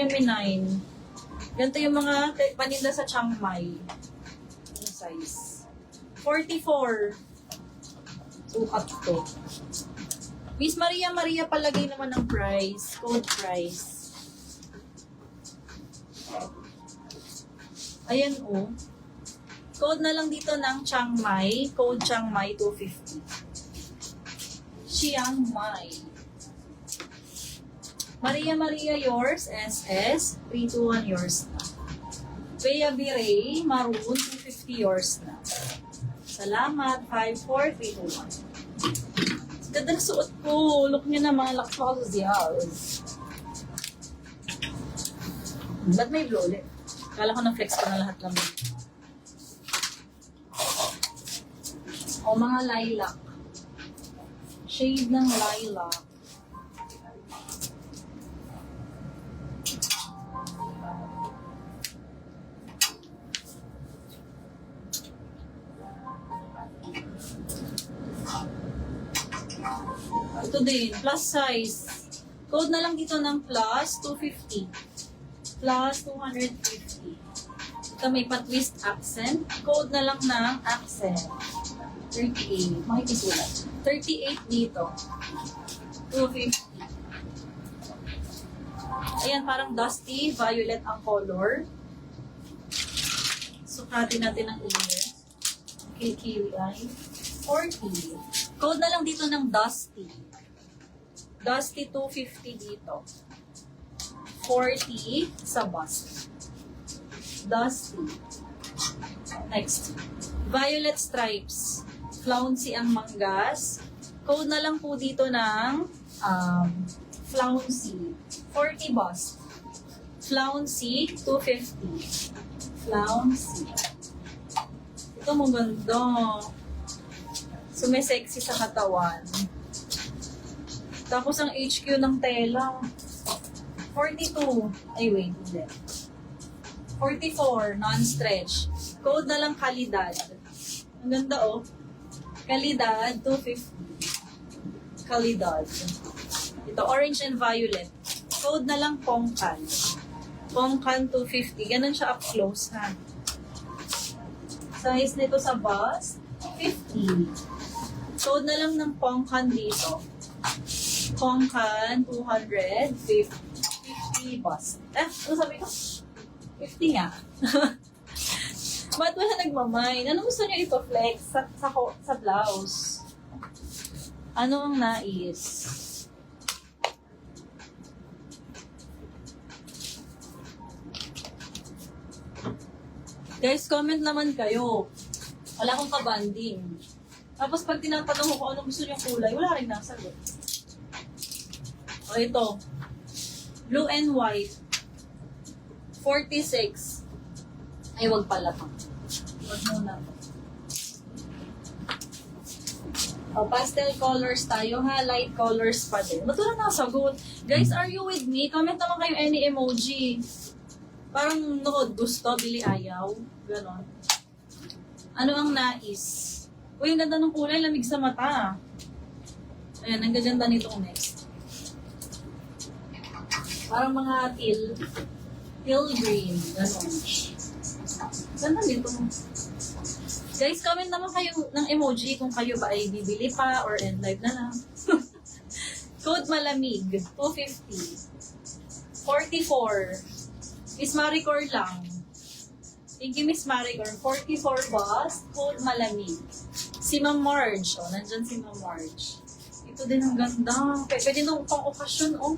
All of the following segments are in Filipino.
Gemini 9. Ganito yung mga paninda sa Chiang Mai. Yung size. 44. Sukat to. Miss Maria, palagay naman ng price. Code price. Ayan oh. Code na lang dito ng Chiang Mai. Code Chiang Mai 250. Chiang Mai. Maria, yours. SS. 321 yours na. Bea Biray, Maroon, 250 yours na. Salamat. 54321. Ganda na suot ko. Look nyo na mga laksos. Ba't may blow ulit? Kala ko na-flex ko na lahat lang. O mga lilac. Shade ng lilac. Ito din, plus size. Code na lang dito ng plus 250. Plus 250. Ito may pa-twist accent. Code na lang ng accent. 38. Makikisulat. 38 dito. 250. Ayan, parang dusty, violet ang color. Sukatin natin ang ear. KKWI. 40. Code na lang dito ng dusty. Dusty 250 dito. 40 sa bust. Dusty. Next. Violet stripes. Flouncy ang manggas. Code na lang po dito ng flouncy. 40 bust. Flouncy 250. Flouncy. Ito maganda. Sumisexy sa katawan. Tapos ang HQ ng tela. 42. Ay, wait. Hindi. 44. Non-stretch. Code na lang kalidad. Ang ganda, oh. Kalidad, 250. Kalidad. Ito, orange and violet. Code na lang pongkan. Pongkan, 250. Ganun siya up close, ha. Size nito sa bust, 50. Code na lang ng pongkan dito. Pongkan, 250 bust. Ano sabi ko? 50 nga. Ba't wala nagmamine? Ano gusto niyo ipa-flex sa blouse? Ano ang nais? Guys, comment naman kayo. Wala akong kabanding. Tapos pag tinatanong ko anong gusto niyong kulay, wala rin nasagot. O ito. Blue and white. 46. Ay, wag pala pa. Wag muna. O, pastel colors tayo ha. Light colors pa din. Ba't wala nasagot? Guys, are you with me? Comment naman kayo any emoji. Parang nood, gusto, bili, ayaw. Ganon. Ano ang nais? Uy, ang ganda ng kulay, lamig sa mata. Ayan, ang gaganda nitong next. Parang mga teal green. Ganon. Ganda nito. Guys, comment naman kayo ng emoji kung kayo ba ay bibili pa or end live na lang. Code malamig, 250. 44. Miss Maricor lang. Thank you, Miss Maricor. 44 bust, code malamig. Si Ma'am Marge. O, nandyan si Ma'am Marge. Ito din ang ganda. Pwede nung pang okasyon, oh.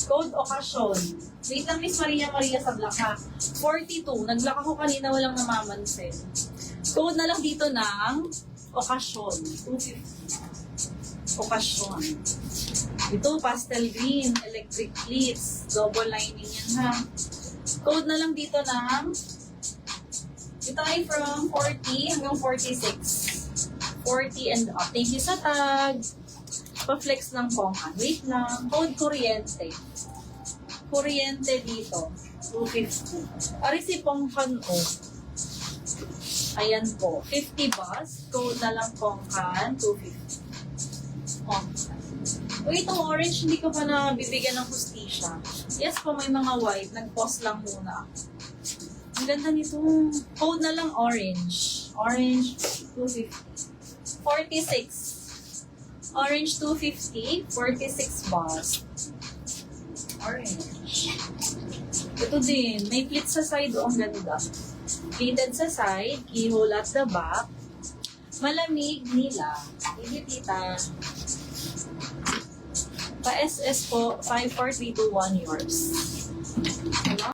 Code okasyon. Wait lang, Miss Maria sa black ha. 42. Nag-black ako kanina, walang namamansin. Code na lang dito ng okasyon. 250. Okasyon. Ito, pastel green, electric pleats. Double lining yan ha. Code na lang dito ng ito ay from 40 hanggang 46. 40 and up. Thank you sa tag. Pa-flex ng pongkan. Wait lang. Code kuryente. Kuryente dito. 250. Ari si pongkan o. Ayan po. 50 bus. Code na lang pongkan. 250. Pongkan. Uy, itong orange, hindi ko pa na bibigyan ng hustisya. Yes po, may mga white. Nag-pause lang muna. Ang ganda nito. Code na lang orange. Orange, 250. 46. Orange, 250. 46 bust. Orange. Ito din. May pleat sa side. Oh, ang ganda. Pleated sa side. Keyhole at the back. Malamig, nila. Hindi, tita. Pa-SS po, 54321 yours.